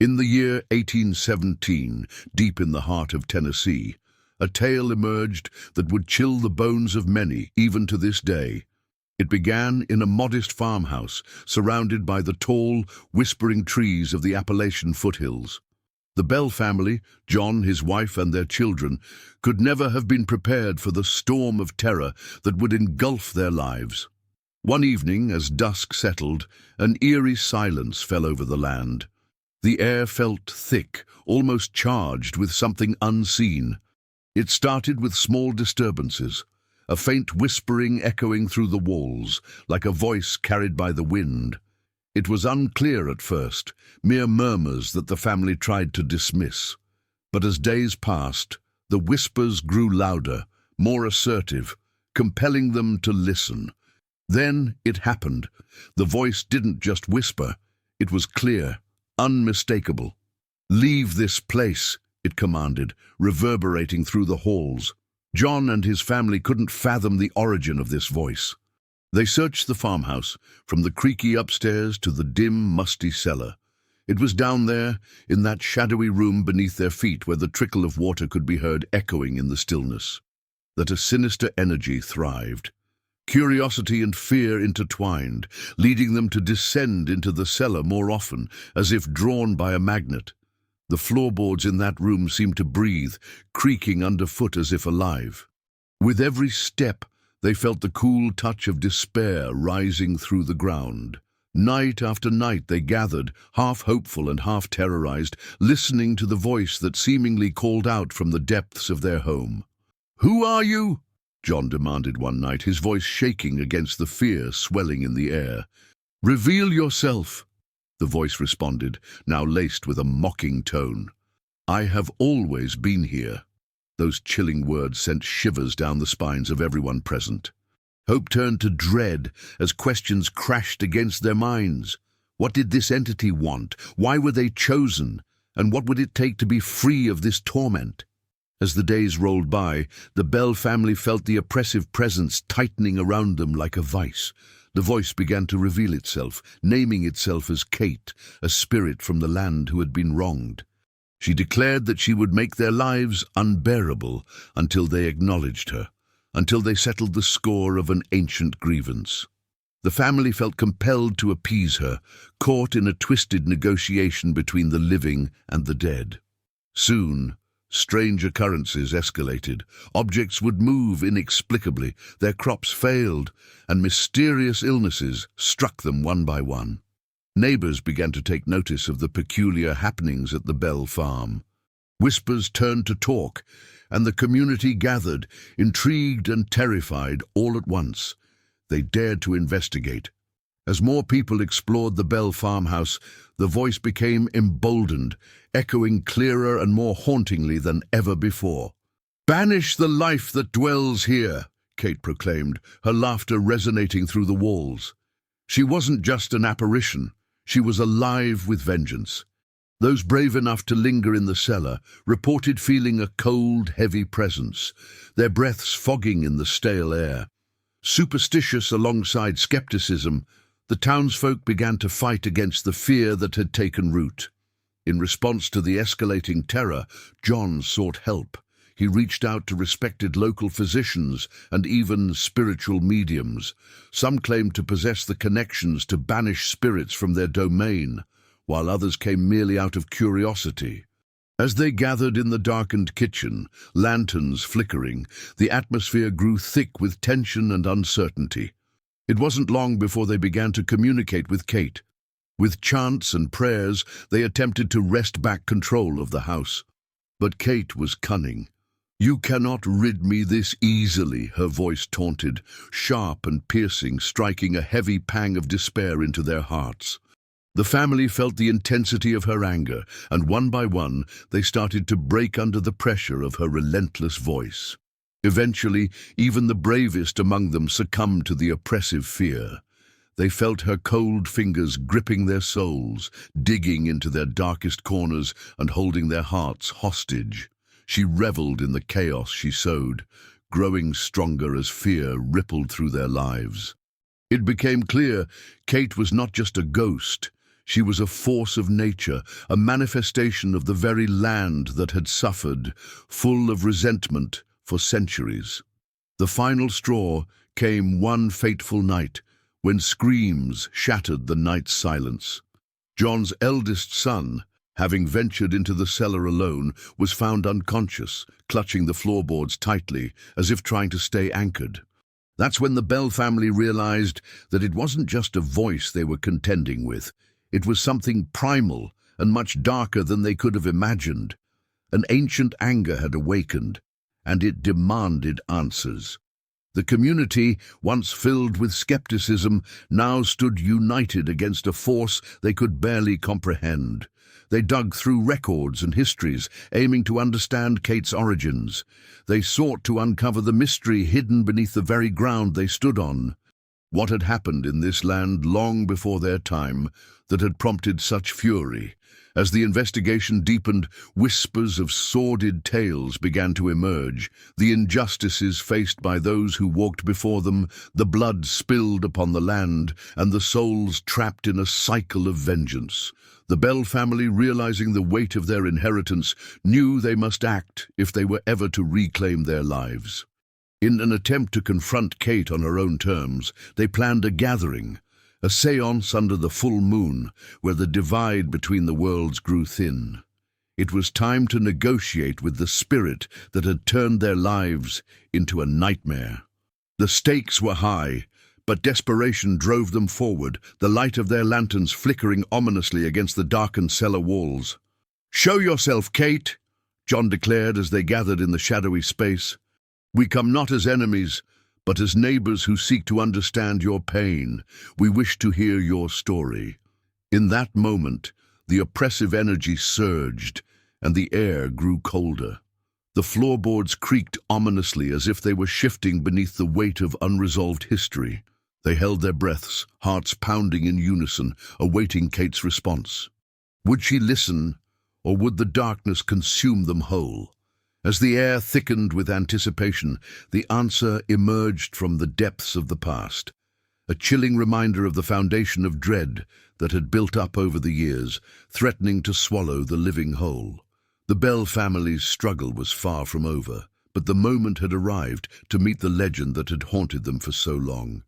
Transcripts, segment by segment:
In the year 1817, deep in the heart of Tennessee, a tale emerged that would chill the bones of many, even to this day. It began in a modest farmhouse, surrounded by the tall, whispering trees of the Appalachian foothills. The Bell family, John, his wife, and their children, could never have been prepared for the storm of terror that would engulf their lives. One evening, as dusk settled, an eerie silence fell over the land. The air felt thick, almost charged with something unseen. It started with small disturbances, a faint whispering echoing through the walls, like a voice carried by the wind. It was unclear at first, mere murmurs that the family tried to dismiss. But as days passed, the whispers grew louder, more assertive, compelling them to listen. Then it happened. The voice didn't just whisper, it was clear, unmistakable. "Leave this place," it commanded, reverberating through the halls. John and his family couldn't fathom the origin of this voice. They searched the farmhouse, from the creaky upstairs to the dim, musty cellar. It was down there, in that shadowy room beneath their feet where the trickle of water could be heard echoing in the stillness, that a sinister energy thrived. Curiosity and fear intertwined, leading them to descend into the cellar more often, as if drawn by a magnet. The floorboards in that room seemed to breathe, creaking underfoot as if alive. With every step, they felt the cool touch of despair rising through the ground. Night after night they gathered, half hopeful and half terrorized, listening to the voice that seemingly called out from the depths of their home. "Who are you?" John demanded one night, his voice shaking against the fear swelling in the air. "Reveal yourself," the voice responded, now laced with a mocking tone. "I have always been here." Those chilling words sent shivers down the spines of everyone present. Hope turned to dread as questions crashed against their minds. What did this entity want? Why were they chosen? And what would it take to be free of this torment? As the days rolled by, the Bell family felt the oppressive presence tightening around them like a vice. The voice began to reveal itself, naming itself as Kate, a spirit from the land who had been wronged. She declared that she would make their lives unbearable until they acknowledged her, until they settled the score of an ancient grievance. The family felt compelled to appease her, caught in a twisted negotiation between the living and the dead. Soon, strange occurrences escalated. Objects would move inexplicably, their crops failed, and mysterious illnesses struck them one by one. Neighbors began to take notice of the peculiar happenings at the Bell farm. Whispers turned to talk, and the community gathered, intrigued and terrified all at once. They dared to investigate. As more people explored the Bell farmhouse, the voice became emboldened, echoing clearer and more hauntingly than ever before. "Banish the life that dwells here," Kate proclaimed, her laughter resonating through the walls. She wasn't just an apparition, she was alive with vengeance. Those brave enough to linger in the cellar reported feeling a cold, heavy presence, their breaths fogging in the stale air. Superstitious alongside skepticism, the townsfolk began to fight against the fear that had taken root. In response to the escalating terror, John sought help. He reached out to respected local physicians and even spiritual mediums. Some claimed to possess the connections to banish spirits from their domain, while others came merely out of curiosity. As they gathered in the darkened kitchen, lanterns flickering, the atmosphere grew thick with tension and uncertainty. It wasn't long before they began to communicate with Kate. With chants and prayers, they attempted to wrest back control of the house. But Kate was cunning. "You cannot rid me this easily," her voice taunted, sharp and piercing, striking a heavy pang of despair into their hearts. The family felt the intensity of her anger, and one by one, they started to break under the pressure of her relentless voice. Eventually, even the bravest among them succumbed to the oppressive fear. They felt her cold fingers gripping their souls, digging into their darkest corners and holding their hearts hostage. She reveled in the chaos she sowed, growing stronger as fear rippled through their lives. It became clear Kate was not just a ghost. She was a force of nature, a manifestation of the very land that had suffered, full of resentment for centuries. The final straw came one fateful night, when screams shattered the night's silence. John's eldest son, having ventured into the cellar alone, was found unconscious, clutching the floorboards tightly, as if trying to stay anchored. That's when the Bell family realized that it wasn't just a voice they were contending with. It was something primal and much darker than they could have imagined. An ancient anger had awakened, and it demanded answers. The community, once filled with skepticism, now stood united against a force they could barely comprehend. They dug through records and histories, aiming to understand Kate's origins. They sought to uncover the mystery hidden beneath the very ground they stood on. What had happened in this land long before their time that had prompted such fury? As the investigation deepened, whispers of sordid tales began to emerge, the injustices faced by those who walked before them, the blood spilled upon the land, and the souls trapped in a cycle of vengeance. The Bell family, realizing the weight of their inheritance, knew they must act if they were ever to reclaim their lives. In an attempt to confront Kate on her own terms, they planned a gathering, a séance under the full moon, where the divide between the worlds grew thin. It was time to negotiate with the spirit that had turned their lives into a nightmare. The stakes were high, but desperation drove them forward, the light of their lanterns flickering ominously against the darkened cellar walls. "Show yourself, Kate," John declared as they gathered in the shadowy space. "We come not as enemies, but as neighbors who seek to understand your pain. We wish to hear your story." In that moment, the oppressive energy surged, and the air grew colder. The floorboards creaked ominously as if they were shifting beneath the weight of unresolved history. They held their breaths, hearts pounding in unison, awaiting Kate's response. Would she listen, or would the darkness consume them whole? As the air thickened with anticipation, the answer emerged from the depths of the past, a chilling reminder of the foundation of dread that had built up over the years, threatening to swallow the living whole. The Bell family's struggle was far from over, but the moment had arrived to meet the legend that had haunted them for so long.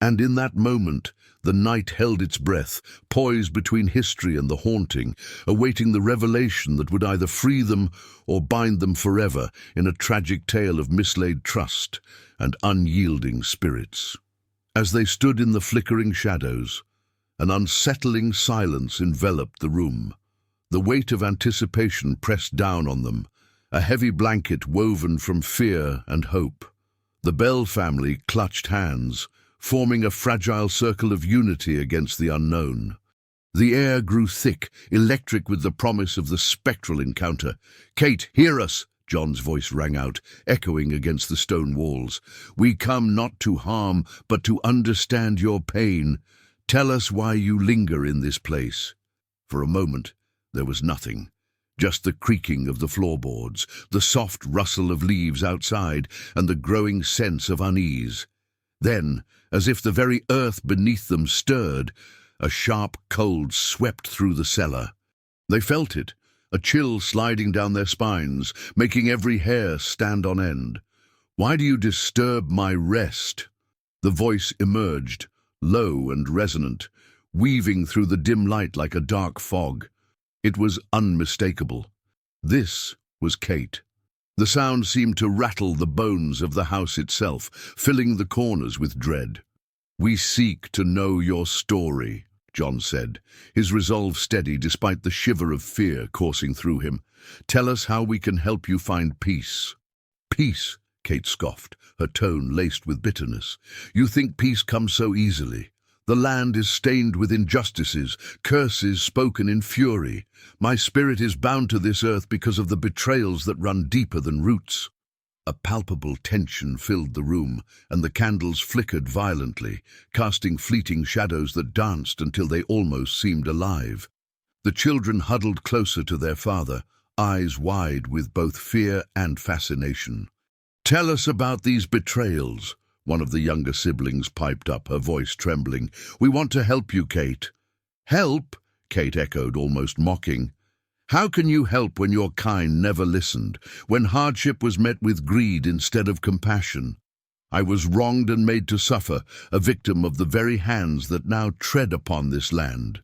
And in that moment, the night held its breath, poised between history and the haunting, awaiting the revelation that would either free them or bind them forever in a tragic tale of mislaid trust and unyielding spirits. As they stood in the flickering shadows, an unsettling silence enveloped the room. The weight of anticipation pressed down on them, a heavy blanket woven from fear and hope. The Bell family clutched hands, forming a fragile circle of unity against the unknown. The air grew thick, electric with the promise of the spectral encounter. "Kate, hear us!" John's voice rang out, echoing against the stone walls. "We come not to harm, but to understand your pain. Tell us why you linger in this place." For a moment, there was nothing. Just the creaking of the floorboards, the soft rustle of leaves outside, and the growing sense of unease. Then, as if the very earth beneath them stirred, a sharp cold swept through the cellar. They felt it, a chill sliding down their spines, making every hair stand on end. "Why do you disturb my rest?" The voice emerged, low and resonant, weaving through the dim light like a dark fog. It was unmistakable. This was Kate. The sound seemed to rattle the bones of the house itself, filling the corners with dread. "We seek to know your story," John said, his resolve steady despite the shiver of fear coursing through him. "Tell us how we can help you find peace." "Peace," Kate scoffed, her tone laced with bitterness. "You think peace comes so easily? The land is stained with injustices, curses spoken in fury. My spirit is bound to this earth because of the betrayals that run deeper than roots." A palpable tension filled the room, and the candles flickered violently, casting fleeting shadows that danced until they almost seemed alive. The children huddled closer to their father, eyes wide with both fear and fascination. "Tell us about these betrayals," one of the younger siblings piped up, her voice trembling. "We want to help you, Kate." "Help?" Kate echoed, almost mocking. How can you help when your kind never listened, when hardship was met with greed instead of compassion? I was wronged and made to suffer, a victim of the very hands that now tread upon this land.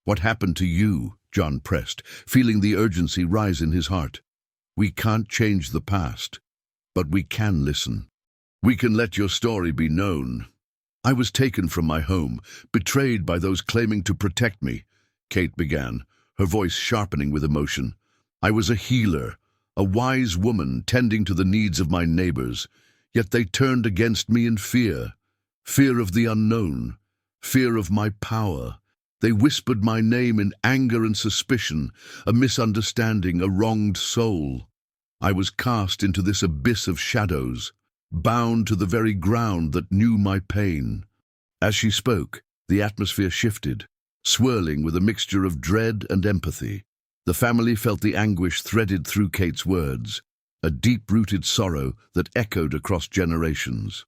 What happened to you? John pressed, feeling the urgency rise in his heart. We can't change the past, but we can listen. We can let your story be known. I was taken from my home, betrayed by those claiming to protect me, Kate began, her voice sharpening with emotion. I was a healer, a wise woman tending to the needs of my neighbors, yet they turned against me in fear. Fear of the unknown, fear of my power. They whispered my name in anger and suspicion, a misunderstanding, a wronged soul. I was cast into this abyss of shadows, bound to the very ground that knew my pain. As she spoke, the atmosphere shifted, swirling with a mixture of dread and empathy. The family felt the anguish threaded through Kate's words, a deep-rooted sorrow that echoed across generations.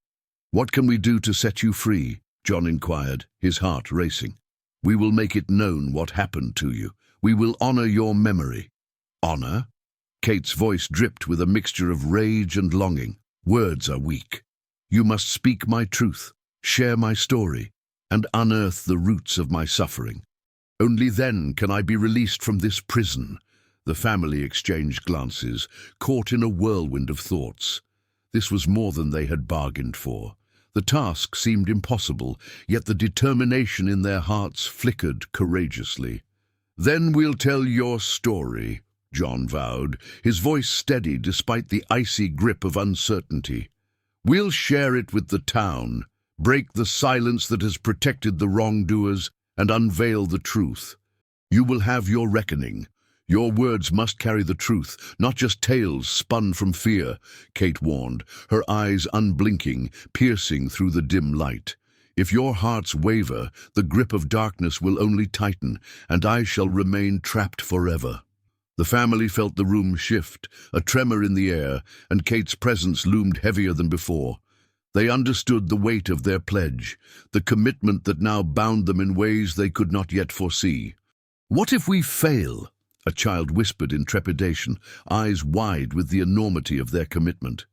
What can we do to set you free? John inquired, his heart racing. We will make it known what happened to you. We will honor your memory. Honor? Kate's voice dripped with a mixture of rage and longing. Words are weak. You must speak my truth, share my story, and unearth the roots of my suffering. Only then can I be released from this prison. The family exchanged glances, caught in a whirlwind of thoughts. This was more than they had bargained for. The task seemed impossible, yet the determination in their hearts flickered courageously. Then we'll tell your story, John vowed, his voice steady despite the icy grip of uncertainty. We'll share it with the town, break the silence that has protected the wrongdoers, and unveil the truth. You will have your reckoning. Your words must carry the truth, not just tales spun from fear, Kate warned, her eyes unblinking, piercing through the dim light. If your hearts waver, the grip of darkness will only tighten, and I shall remain trapped forever. The family felt the room shift, a tremor in the air, and Kate's presence loomed heavier than before. They understood the weight of their pledge, the commitment that now bound them in ways they could not yet foresee. What if we fail? A child whispered in trepidation, eyes wide with the enormity of their commitment.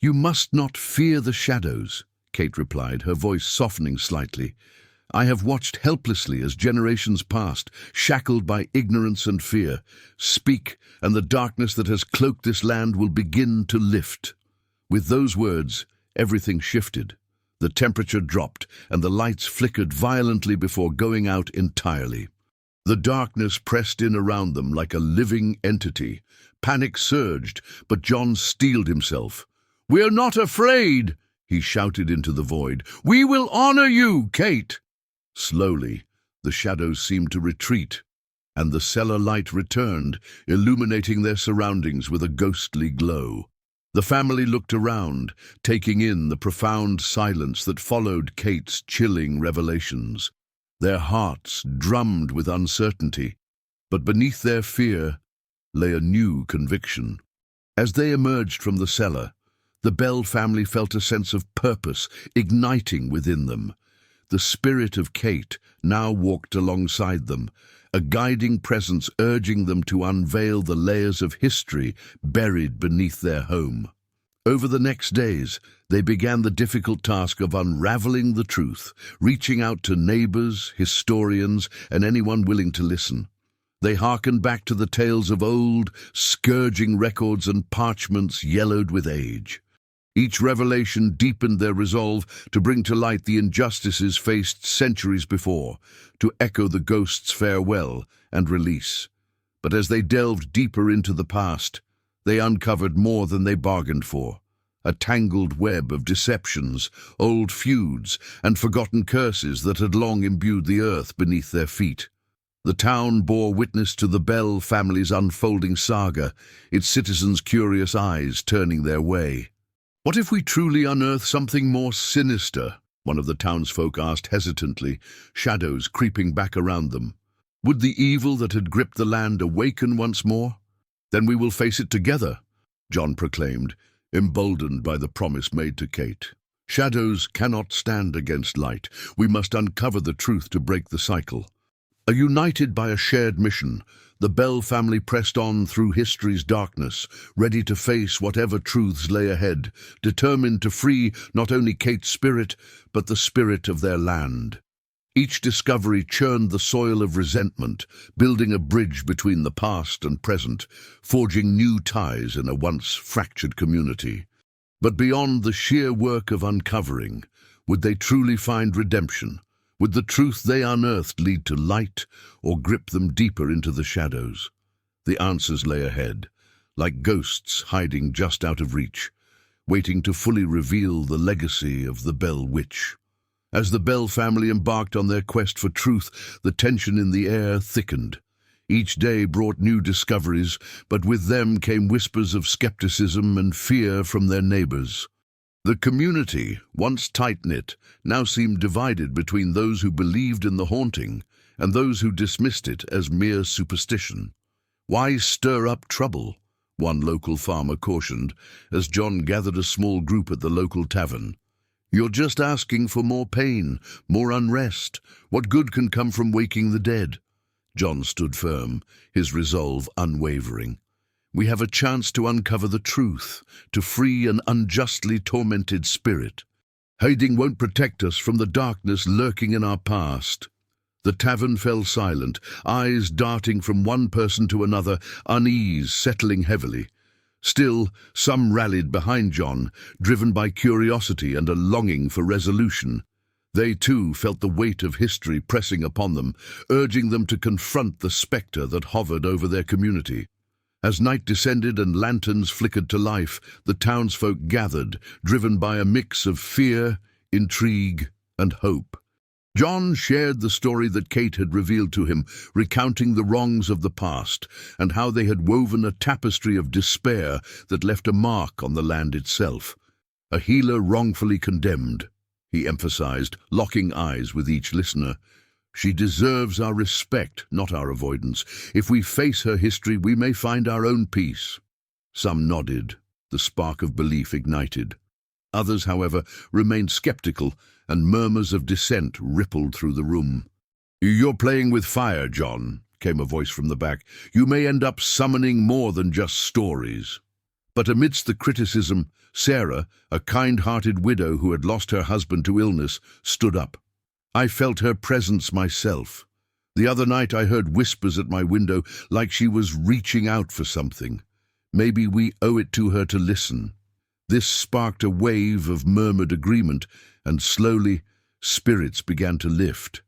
You must not fear the shadows, Kate replied, her voice softening slightly. I have watched helplessly as generations passed, shackled by ignorance and fear. Speak, and the darkness that has cloaked this land will begin to lift. With those words, everything shifted. The temperature dropped, and the lights flickered violently before going out entirely. The darkness pressed in around them like a living entity. Panic surged, but John steeled himself. "We're not afraid," he shouted into the void. "We will honor you, Kate." Slowly, the shadows seemed to retreat, and the cellar light returned, illuminating their surroundings with a ghostly glow. The family looked around, taking in the profound silence that followed Kate's chilling revelations. Their hearts drummed with uncertainty, but beneath their fear lay a new conviction. As they emerged from the cellar, the Bell family felt a sense of purpose igniting within them. The spirit of Kate now walked alongside them, a guiding presence urging them to unveil the layers of history buried beneath their home. Over the next days, they began the difficult task of unraveling the truth, reaching out to neighbors, historians, and anyone willing to listen. They hearkened back to the tales of old, scourging records and parchments yellowed with age. Each revelation deepened their resolve to bring to light the injustices faced centuries before, to echo the ghost's farewell and release. But as they delved deeper into the past, they uncovered more than they bargained for. A tangled web of deceptions, old feuds, and forgotten curses that had long imbued the earth beneath their feet. The town bore witness to the Bell family's unfolding saga, its citizens' curious eyes turning their way. "What if we truly unearth something more sinister?" one of the townsfolk asked hesitantly, shadows creeping back around them. "Would the evil that had gripped the land awaken once more?" "Then we will face it together," John proclaimed, emboldened by the promise made to Kate. "Shadows cannot stand against light. We must uncover the truth to break the cycle." United by a shared mission, the Bell family pressed on through history's darkness, ready to face whatever truths lay ahead, determined to free not only Kate's spirit, but the spirit of their land. Each discovery churned the soil of resentment, building a bridge between the past and present, forging new ties in a once fractured community. But beyond the sheer work of uncovering, would they truly find redemption? Would the truth they unearthed lead to light, or grip them deeper into the shadows? The answers lay ahead, like ghosts hiding just out of reach, waiting to fully reveal the legacy of the Bell Witch. As the Bell family embarked on their quest for truth, the tension in the air thickened. Each day brought new discoveries, but with them came whispers of skepticism and fear from their neighbors. The community, once tight-knit, now seemed divided between those who believed in the haunting and those who dismissed it as mere superstition. "Why stir up trouble?" one local farmer cautioned, as John gathered a small group at the local tavern. "You're just asking for more pain, more unrest. What good can come from waking the dead?" John stood firm, his resolve unwavering. "We have a chance to uncover the truth, to free an unjustly tormented spirit. Hiding won't protect us from the darkness lurking in our past." The tavern fell silent, eyes darting from one person to another, unease settling heavily. Still, some rallied behind John, driven by curiosity and a longing for resolution. They too felt the weight of history pressing upon them, urging them to confront the spectre that hovered over their community. As night descended and lanterns flickered to life, the townsfolk gathered, driven by a mix of fear, intrigue, and hope. John shared the story that Kate had revealed to him, recounting the wrongs of the past and how they had woven a tapestry of despair that left a mark on the land itself. "A healer wrongfully condemned," he emphasized, locking eyes with each listener. "She deserves our respect, not our avoidance. If we face her history, we may find our own peace." Some nodded, the spark of belief ignited. Others, however, remained skeptical, and murmurs of dissent rippled through the room. "You're playing with fire, John," came a voice from the back. "You may end up summoning more than just stories." But amidst the criticism, Sarah, a kind-hearted widow who had lost her husband to illness, stood up. "I felt her presence myself. The other night I heard whispers at my window, like she was reaching out for something. Maybe we owe it to her to listen." This sparked a wave of murmured agreement, and slowly, spirits began to lift.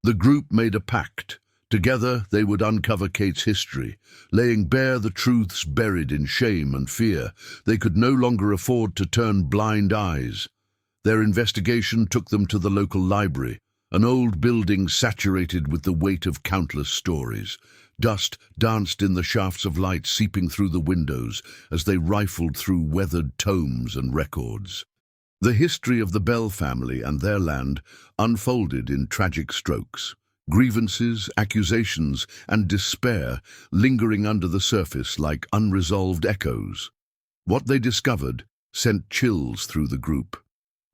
The group made a pact. Together they would uncover Kate's history, laying bare the truths buried in shame and fear. They could no longer afford to turn blind eyes. Their investigation took them to the local library, an old building saturated with the weight of countless stories. Dust danced in the shafts of light seeping through the windows as they rifled through weathered tomes and records. The history of the Bell family and their land unfolded in tragic strokes. Grievances, accusations, and despair lingering under the surface like unresolved echoes. What they discovered sent chills through the group.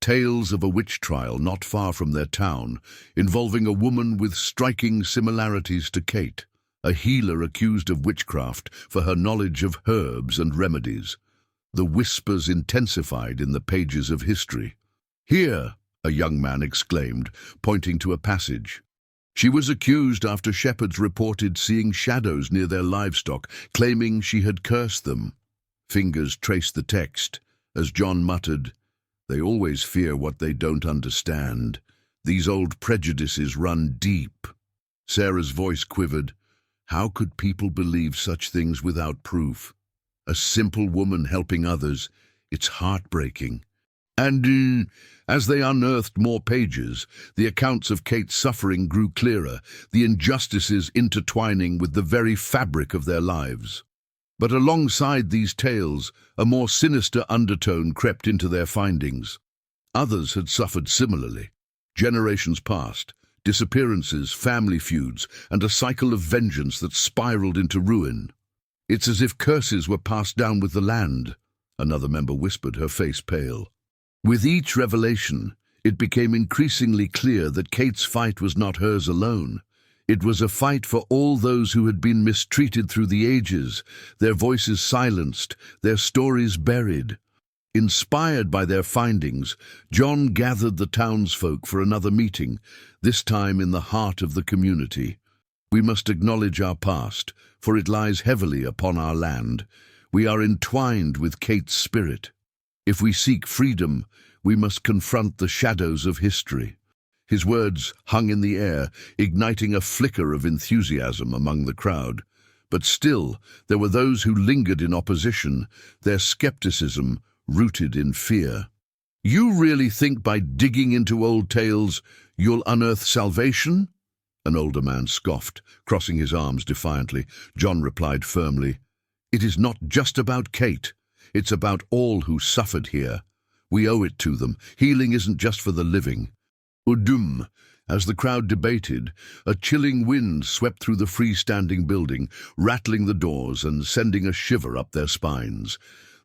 Tales of a witch trial not far from their town, involving a woman with striking similarities to Kate, a healer accused of witchcraft for her knowledge of herbs and remedies. The whispers intensified in the pages of history. "Here," a young man exclaimed, pointing to a passage. "She was accused after shepherds reported seeing shadows near their livestock, claiming she had cursed them." Fingers traced the text, as John muttered, "They always fear what they don't understand. These old prejudices run deep." Sarah's voice quivered. How could people believe such things without proof? A simple woman helping others. It's heartbreaking. And as they unearthed more pages, the accounts of Kate's suffering grew clearer, the injustices intertwining with the very fabric of their lives. But alongside these tales, a more sinister undertone crept into their findings. Others had suffered similarly. Generations passed. Disappearances, family feuds, and a cycle of vengeance that spiraled into ruin. "It's as if curses were passed down with the land," another member whispered, her face pale. With each revelation, it became increasingly clear that Kate's fight was not hers alone. It was a fight for all those who had been mistreated through the ages, their voices silenced, their stories buried. Inspired by their findings, John gathered the townsfolk for another meeting, this time in the heart of the community. We must acknowledge our past, for it lies heavily upon our land. We are entwined with Kate's spirit. If we seek freedom, we must confront the shadows of history. His words hung in the air, igniting a flicker of enthusiasm among the crowd. But still, there were those who lingered in opposition, their skepticism rooted in fear. "You really think by digging into old tales you'll unearth salvation?" An older man scoffed, crossing his arms defiantly. John replied firmly, "It is not just about Kate. It's about all who suffered here. We owe it to them. Healing isn't just for the living." Udum. As the crowd debated, a chilling wind swept through the freestanding building, rattling the doors and sending a shiver up their spines.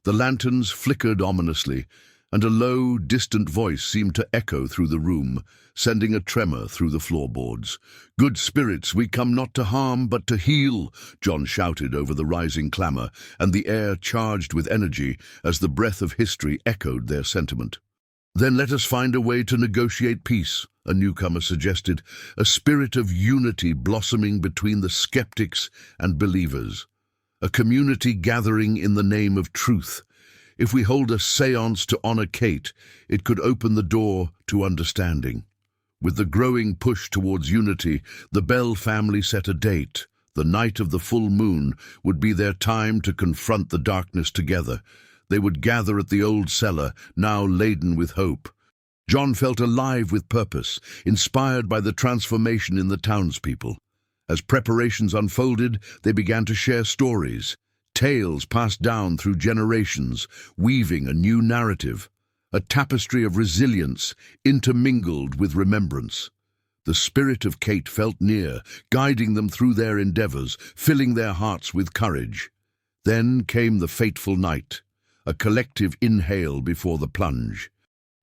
The lanterns flickered ominously, and a low, distant voice seemed to echo through the room, sending a tremor through the floorboards. "Good spirits, we come not to harm, but to heal," John shouted over the rising clamor, and the air charged with energy as the breath of history echoed their sentiment. "Then let us find a way to negotiate peace," a newcomer suggested, a spirit of unity blossoming between the skeptics and believers. A community gathering in the name of truth. If we hold a séance to honor Kate, it could open the door to understanding. With the growing push towards unity, the Bell family set a date. The night of the full moon would be their time to confront the darkness together. They would gather at the old cellar, now laden with hope. John felt alive with purpose, inspired by the transformation in the townspeople. As preparations unfolded, they began to share stories, tales passed down through generations, weaving a new narrative, a tapestry of resilience intermingled with remembrance. The spirit of Kate felt near, guiding them through their endeavors, filling their hearts with courage. Then came the fateful night, a collective inhale before the plunge.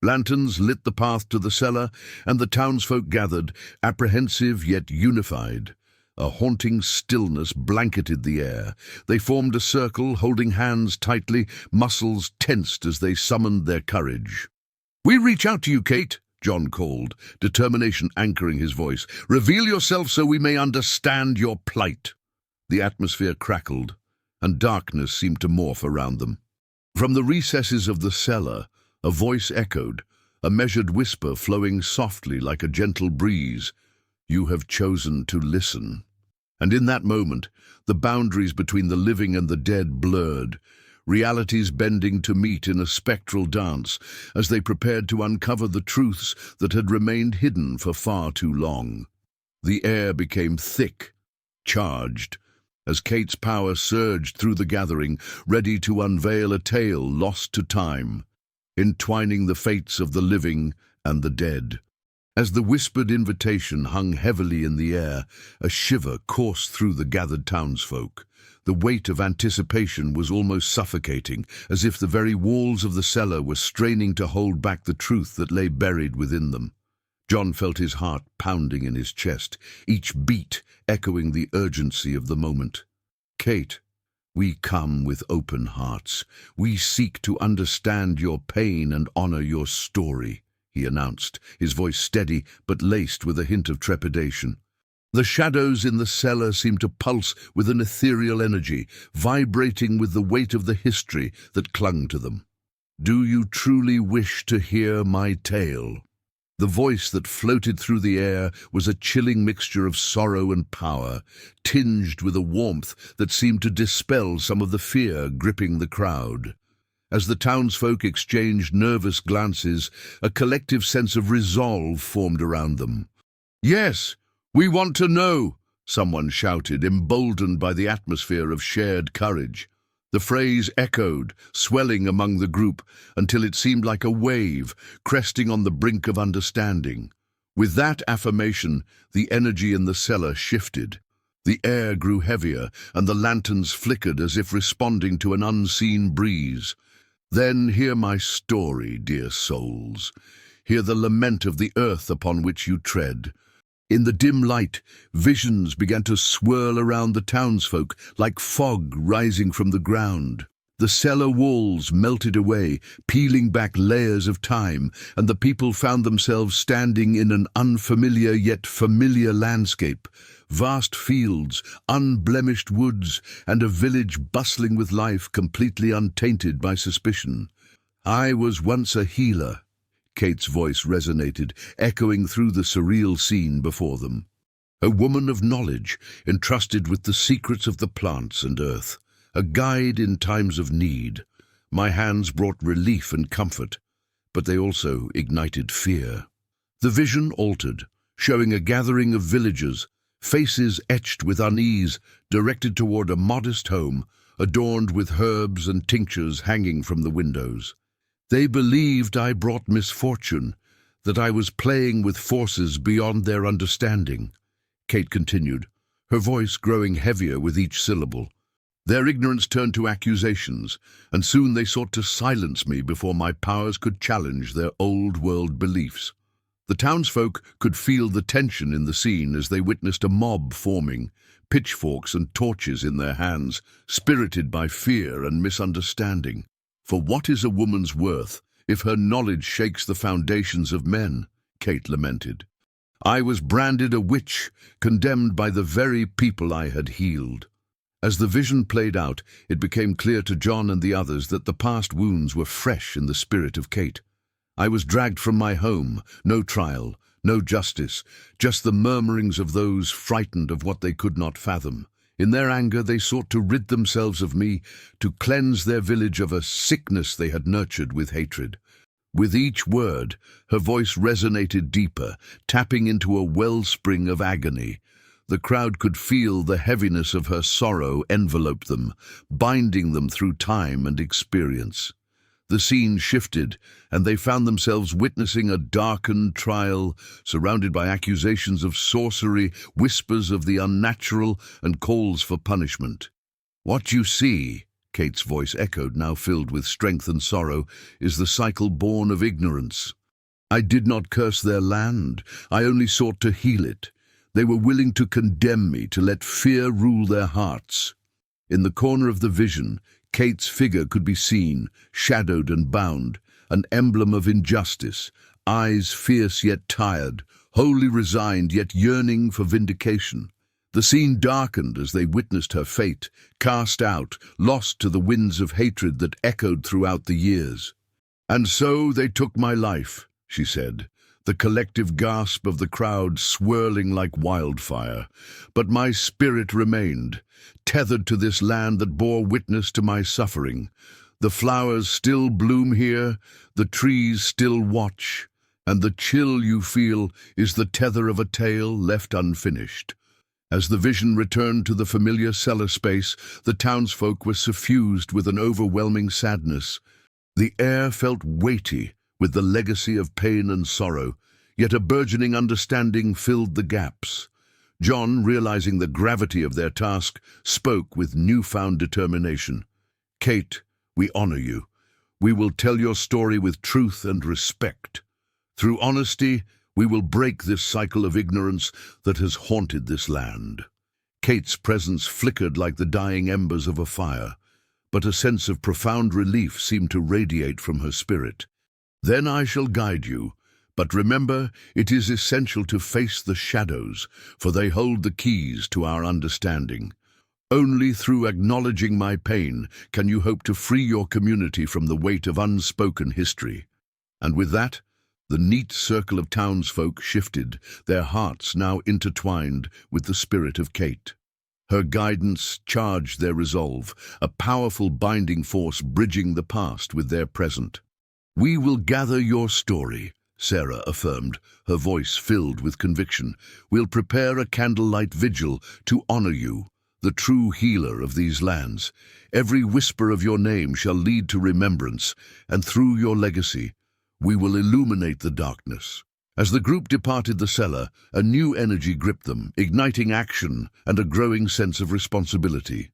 Lanterns lit the path to the cellar, and the townsfolk gathered, apprehensive yet unified. A haunting stillness blanketed the air. They formed a circle, holding hands tightly, muscles tensed as they summoned their courage. "We reach out to you, Kate," John called, determination anchoring his voice. "Reveal yourself so we may understand your plight." The atmosphere crackled, and darkness seemed to morph around them. From the recesses of the cellar, a voice echoed, a measured whisper flowing softly like a gentle breeze. "You have chosen to listen." And in that moment, the boundaries between the living and the dead blurred, realities bending to meet in a spectral dance as they prepared to uncover the truths that had remained hidden for far too long. The air became thick, charged, as Kate's power surged through the gathering, ready to unveil a tale lost to time, entwining the fates of the living and the dead. As the whispered invitation hung heavily in the air, a shiver coursed through the gathered townsfolk. The weight of anticipation was almost suffocating, as if the very walls of the cellar were straining to hold back the truth that lay buried within them. John felt his heart pounding in his chest, each beat echoing the urgency of the moment. "Kate, we come with open hearts. We seek to understand your pain and honor your story," he announced, his voice steady but laced with a hint of trepidation. The shadows in the cellar seemed to pulse with an ethereal energy, vibrating with the weight of the history that clung to them. "Do you truly wish to hear my tale?" The voice that floated through the air was a chilling mixture of sorrow and power, tinged with a warmth that seemed to dispel some of the fear gripping the crowd. As the townsfolk exchanged nervous glances, a collective sense of resolve formed around them. "Yes, we want to know," someone shouted, emboldened by the atmosphere of shared courage. The phrase echoed, swelling among the group until it seemed like a wave, cresting on the brink of understanding. With that affirmation, the energy in the cellar shifted. The air grew heavier, and the lanterns flickered as if responding to an unseen breeze. "Then hear my story, dear souls. Hear the lament of the earth upon which you tread. In the dim light, visions began to swirl around the townsfolk like fog rising from the ground. The cellar walls melted away, peeling back layers of time, and the people found themselves standing in an unfamiliar yet familiar landscape. Vast fields, unblemished woods, and a village bustling with life, completely untainted by suspicion. "I was once a healer," Kate's voice resonated, echoing through the surreal scene before them. "A woman of knowledge, entrusted with the secrets of the plants and earth. A guide in times of need. My hands brought relief and comfort, but they also ignited fear." The vision altered, showing a gathering of villagers, faces etched with unease, directed toward a modest home, adorned with herbs and tinctures hanging from the windows. "They believed I brought misfortune, that I was playing with forces beyond their understanding," Kate continued, her voice growing heavier with each syllable. "Their ignorance turned to accusations, and soon they sought to silence me before my powers could challenge their old-world beliefs." The townsfolk could feel the tension in the scene as they witnessed a mob forming, pitchforks and torches in their hands, spirited by fear and misunderstanding. "For what is a woman's worth if her knowledge shakes the foundations of men?" Kate lamented. "I was branded a witch, condemned by the very people I had healed." As the vision played out, it became clear to John and the others that the past wounds were fresh in the spirit of Kate. "I was dragged from my home, no trial, no justice, just the murmurings of those frightened of what they could not fathom. In their anger they sought to rid themselves of me, to cleanse their village of a sickness they had nurtured with hatred." With each word, her voice resonated deeper, tapping into a wellspring of agony. The crowd could feel the heaviness of her sorrow envelope them, binding them through time and experience. The scene shifted, and they found themselves witnessing a darkened trial, surrounded by accusations of sorcery, whispers of the unnatural, and calls for punishment. "What you see," Kate's voice echoed, now filled with strength and sorrow, "is the cycle born of ignorance. I did not curse their land, I only sought to heal it. They were willing to condemn me, to let fear rule their hearts." In the corner of the vision, Kate's figure could be seen, shadowed and bound, an emblem of injustice, eyes fierce yet tired, wholly resigned yet yearning for vindication. The scene darkened as they witnessed her fate, cast out, lost to the winds of hatred that echoed throughout the years. "And so they took my life," she said, the collective gasp of the crowd swirling like wildfire. "But my spirit remained, tethered to this land that bore witness to my suffering. The flowers still bloom here, the trees still watch, and the chill you feel is the tether of a tale left unfinished." As the vision returned to the familiar cellar space, the townsfolk were suffused with an overwhelming sadness. The air felt weighty with the legacy of pain and sorrow, yet a burgeoning understanding filled the gaps. John, realizing the gravity of their task, spoke with newfound determination. "Kate, we honor you. We will tell your story with truth and respect. Through honesty, we will break this cycle of ignorance that has haunted this land." Kate's presence flickered like the dying embers of a fire, but a sense of profound relief seemed to radiate from her spirit. "Then I shall guide you, but remember, it is essential to face the shadows, for they hold the keys to our understanding. Only through acknowledging my pain can you hope to free your community from the weight of unspoken history." And with that, the neat circle of townsfolk shifted, their hearts now intertwined with the spirit of Kate. Her guidance charged their resolve, a powerful binding force bridging the past with their present. "We will gather your story," Sarah affirmed, her voice filled with conviction. "We'll prepare a candlelight vigil to honor you, the true healer of these lands. Every whisper of your name shall lead to remembrance, and through your legacy, we will illuminate the darkness." As the group departed the cellar, a new energy gripped them, igniting action and a growing sense of responsibility.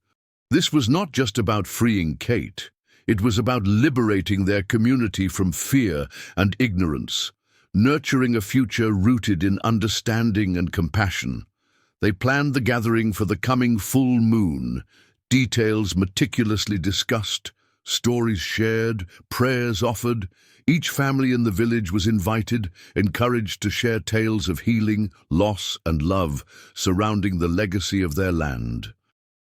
This was not just about freeing Kate. It was about liberating their community from fear and ignorance. nurturing a future rooted in understanding and compassion. They planned the gathering for the coming full moon, details meticulously discussed, stories shared, prayers offered. Each family in the village was invited, encouraged to share tales of healing, loss, and love surrounding the legacy of their land.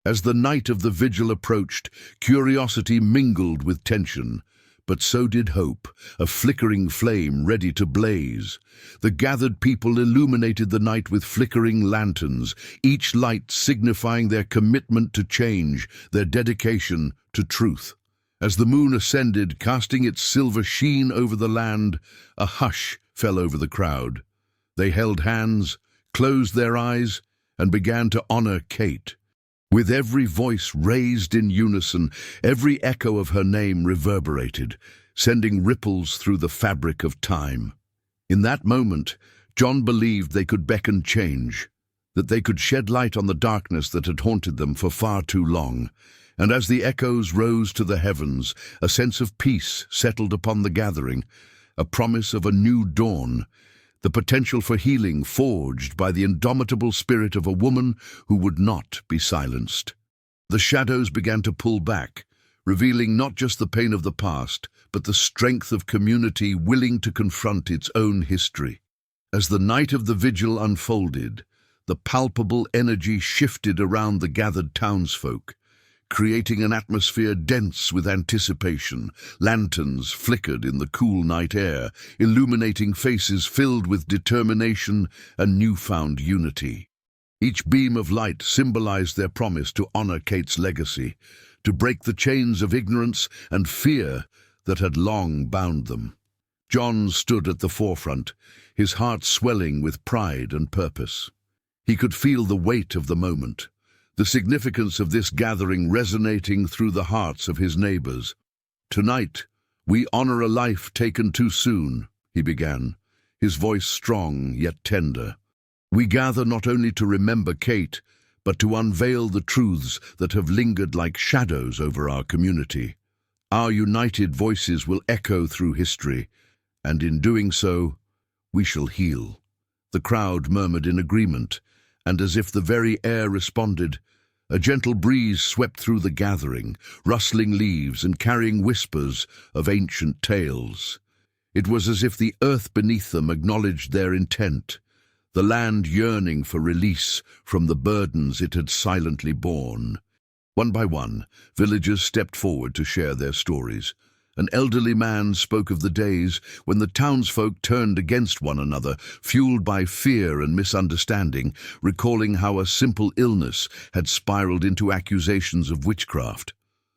As the night of the vigil approached, curiosity mingled with tension, but so did hope, a flickering flame ready to blaze. The gathered people illuminated the night with flickering lanterns, each light signifying their commitment to change, their dedication to truth. As the moon ascended, casting its silver sheen over the land, a hush fell over the crowd. They held hands, closed their eyes, and began to honor Kate. With every voice raised in unison, every echo of her name reverberated, sending ripples through the fabric of time. In that moment, John believed they could beckon change, that they could shed light on the darkness that had haunted them for far too long. And as the echoes rose to the heavens, a sense of peace settled upon the gathering, a promise of a new dawn, the potential for healing forged by the indomitable spirit of a woman who would not be silenced. The shadows began to pull back, revealing not just the pain of the past, but the strength of community willing to confront its own history. As the night of the vigil unfolded, the palpable energy shifted around the gathered townsfolk, creating an atmosphere dense with anticipation. Lanterns flickered in the cool night air, illuminating faces filled with determination and newfound unity. Each beam of light symbolized their promise to honor Kate's legacy, to break the chains of ignorance and fear that had long bound them. John stood at the forefront, his heart swelling with pride and purpose. He could feel the weight of the moment, the significance of this gathering resonating through the hearts of his neighbors. "Tonight, we honor a life taken too soon," he began, his voice strong yet tender. "We gather not only to remember Kate, but to unveil the truths that have lingered like shadows over our community. Our united voices will echo through history, and in doing so, we shall heal." The crowd murmured in agreement, and as if the very air responded, a gentle breeze swept through the gathering, rustling leaves and carrying whispers of ancient tales. It was as if the earth beneath them acknowledged their intent, the land yearning for release from the burdens it had silently borne. One by one, villagers stepped forward to share their stories. An elderly man spoke of the days when the townsfolk turned against one another, fueled by fear and misunderstanding, recalling how a simple illness had spiraled into accusations of witchcraft.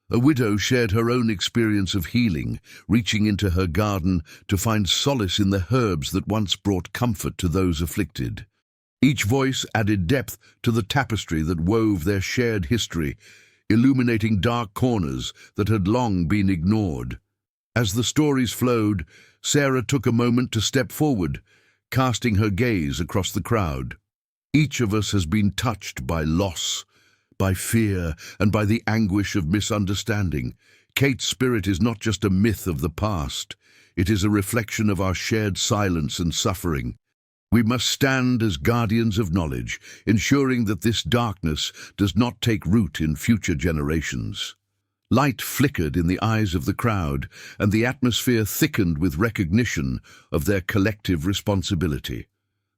A widow shared her own experience of healing, reaching into her garden to find solace in the herbs that once brought comfort to those afflicted. Each voice added depth to the tapestry that wove their shared history, illuminating dark corners that had long been ignored. As the stories flowed, Sarah took a moment to step forward, casting her gaze across the crowd. "Each of us has been touched by loss, by fear, and by the anguish of misunderstanding. Kate's spirit is not just a myth of the past. It is a reflection of our shared silence and suffering. We must stand as guardians of knowledge, ensuring that this darkness does not take root in future generations." Light flickered in the eyes of the crowd, and the atmosphere thickened with recognition of their collective responsibility.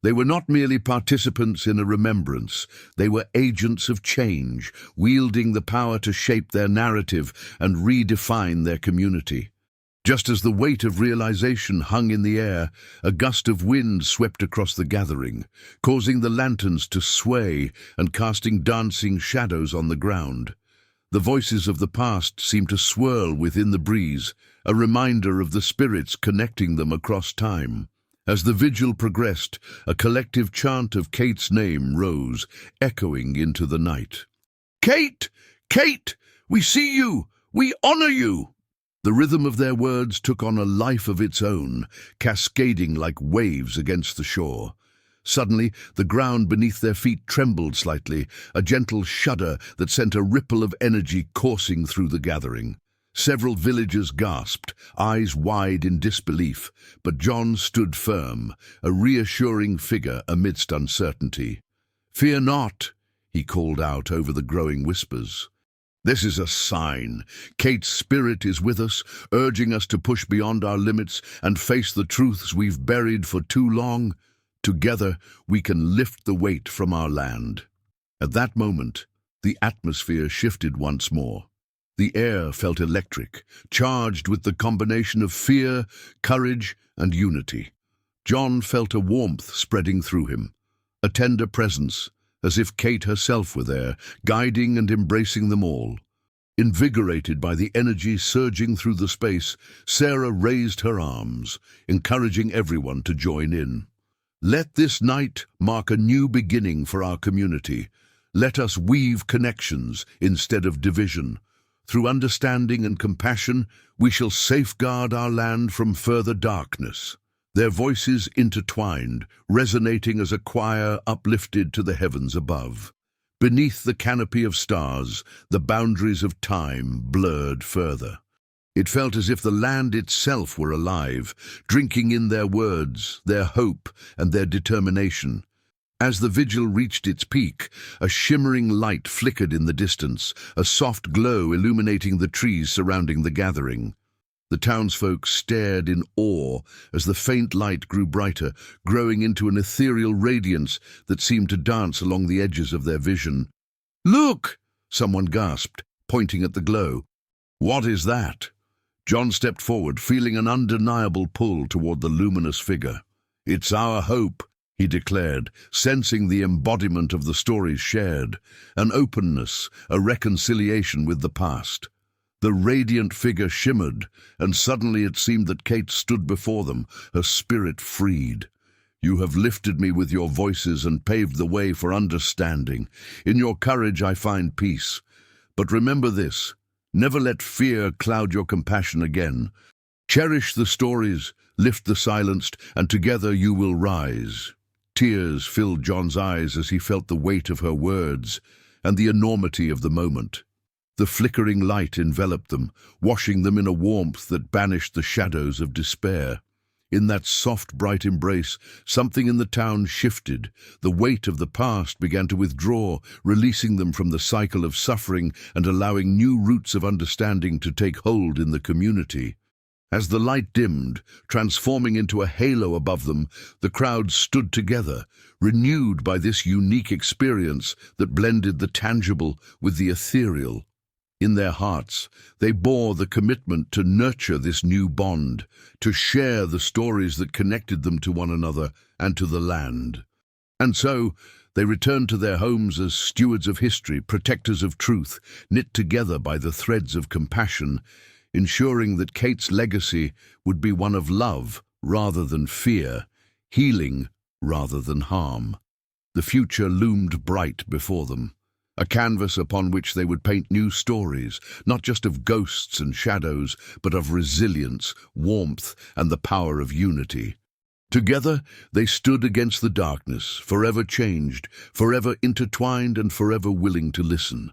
They were not merely participants in a remembrance, they were agents of change, wielding the power to shape their narrative and redefine their community. Just as the weight of realization hung in the air, a gust of wind swept across the gathering, causing the lanterns to sway and casting dancing shadows on the ground. The voices of the past seemed to swirl within the breeze, a reminder of the spirits connecting them across time. As the vigil progressed, a collective chant of Kate's name rose, echoing into the night. "Kate! Kate! We see you! We honor you!" The rhythm of their words took on a life of its own, cascading like waves against the shore. Suddenly, the ground beneath their feet trembled slightly, a gentle shudder that sent a ripple of energy coursing through the gathering. Several villagers gasped, eyes wide in disbelief, but John stood firm, a reassuring figure amidst uncertainty. "Fear not," he called out over the growing whispers. "This is a sign. Kate's spirit is with us, urging us to push beyond our limits and face the truths we've buried for too long. Together, we can lift the weight from our land." At that moment, the atmosphere shifted once more. The air felt electric, charged with the combination of fear, courage, and unity. John felt a warmth spreading through him, a tender presence, as if Kate herself were there, guiding and embracing them all. Invigorated by the energy surging through the space, Sarah raised her arms, encouraging everyone to join in. "Let this night mark a new beginning for our community. Let us weave connections instead of division. Through understanding and compassion, we shall safeguard our land from further darkness." Their voices intertwined, resonating as a choir uplifted to the heavens above. Beneath the canopy of stars, the boundaries of time blurred further. It felt as if the land itself were alive, drinking in their words, their hope, and their determination. As the vigil reached its peak, a shimmering light flickered in the distance, a soft glow illuminating the trees surrounding the gathering. The townsfolk stared in awe as the faint light grew brighter, growing into an ethereal radiance that seemed to dance along the edges of their vision. "Look!" someone gasped, pointing at the glow. "What is that?" John stepped forward, feeling an undeniable pull toward the luminous figure. "It's our hope," he declared, sensing the embodiment of the stories shared, an openness, a reconciliation with the past. The radiant figure shimmered, and suddenly it seemed that Kate stood before them, her spirit freed. "You have lifted me with your voices and paved the way for understanding. In your courage I find peace. But remember this, never let fear cloud your compassion again. Cherish the stories, lift the silenced, and together you will rise." Tears filled John's eyes as he felt the weight of her words and the enormity of the moment. The flickering light enveloped them, washing them in a warmth that banished the shadows of despair. In that soft, bright embrace, something in the town shifted. The weight of the past began to withdraw, releasing them from the cycle of suffering and allowing new roots of understanding to take hold in the community. As the light dimmed, transforming into a halo above them, the crowd stood together, renewed by this unique experience that blended the tangible with the ethereal. In their hearts, they bore the commitment to nurture this new bond, to share the stories that connected them to one another and to the land. And so, they returned to their homes as stewards of history, protectors of truth, knit together by the threads of compassion, ensuring that Kate's legacy would be one of love rather than fear, healing rather than harm. The future loomed bright before them, a canvas upon which they would paint new stories, not just of ghosts and shadows, but of resilience, warmth, and the power of unity. Together, they stood against the darkness, forever changed, forever intertwined, and forever willing to listen.